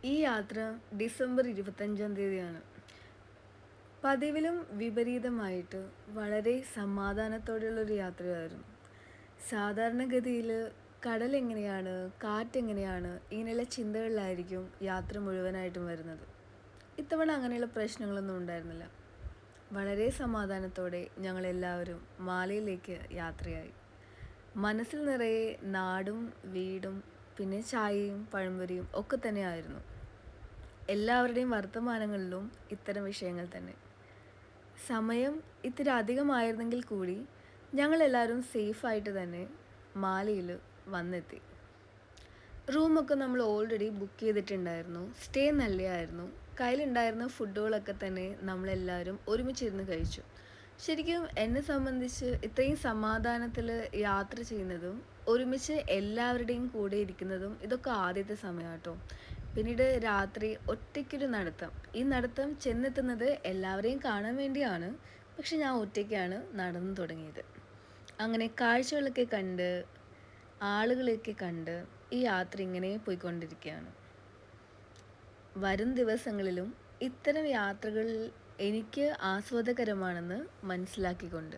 ഈ യാത്ര ഡിസംബർ 25-ാം തീയതിയാണ്. പതിവിലും വിപരീതമായിട്ട് വളരെ സമാധാനത്തോടെയുള്ളൊരു യാത്രയായിരുന്നു. സാധാരണഗതിയിൽ കടലെങ്ങനെയാണ്, കാറ്റെങ്ങനെയാണ്, ഇങ്ങനെയുള്ള ചിന്തകളിലായിരിക്കും യാത്ര മുഴുവനായിട്ടും വരുന്നത്. ഇത്തവണ അങ്ങനെയുള്ള പ്രശ്നങ്ങളൊന്നും ഉണ്ടായിരുന്നില്ല. വളരെ സമാധാനത്തോടെ ഞങ്ങളെല്ലാവരും മാലയിലേക്ക് യാത്രയായി. മനസ്സിൽ നിറയെ നാടും വീടും പിന്നെ ചായയും പഴംപൊരിയും ഒക്കെ തന്നെയായിരുന്നു. എല്ലാവരുടെയും വർത്തമാനങ്ങളിലും ഇത്തരം വിഷയങ്ങൾ തന്നെ. സമയം ഇത്തിരി അധികമായിരുന്നെങ്കിൽ കൂടി ഞങ്ങളെല്ലാവരും സേഫായിട്ട് തന്നെ മാലിയിൽ വന്നെത്തി. റൂമൊക്കെ നമ്മൾ ഓൾറെഡി ബുക്ക് ചെയ്തിട്ടുണ്ടായിരുന്നു. സ്റ്റേ നല്ലതായിരുന്നു. കയ്യിലുണ്ടായിരുന്ന ഫുഡുകളൊക്കെ തന്നെ നമ്മളെല്ലാവരും ഒരുമിച്ചിരുന്ന് കഴിച്ചു. ശരിക്കും എന്നെ സംബന്ധിച്ച് ഇത്രയും സമാധാനത്തിൽ യാത്ര ചെയ്യുന്നതും ഒരുമിച്ച് എല്ലാവരുടെയും കൂടെ ഇരിക്കുന്നതും ഇതൊക്കെ ആദ്യത്തെ സമയമാണ് കേട്ടോ. പിന്നീട് രാത്രി ഒറ്റയ്ക്കൊരു നടത്തം. ഈ നടത്തം ചെന്നെത്തുന്നത് എല്ലാവരെയും കാണാൻ വേണ്ടിയാണ്. പക്ഷെ ഞാൻ ഒറ്റയ്ക്കാണ് നടന്നു തുടങ്ങിയത്. അങ്ങനെ കാഴ്ചകളൊക്കെ കണ്ട് ആളുകളെയൊക്കെ കണ്ട് ഈ യാത്ര ഇങ്ങനെ പോയിക്കൊണ്ടിരിക്കുകയാണ്. വരും ദിവസങ്ങളിലും ഇത്തരം യാത്രകൾ എനിക്ക് ആസ്വാദകരമാണെന്ന് മനസ്സിലാക്കിക്കൊണ്ട്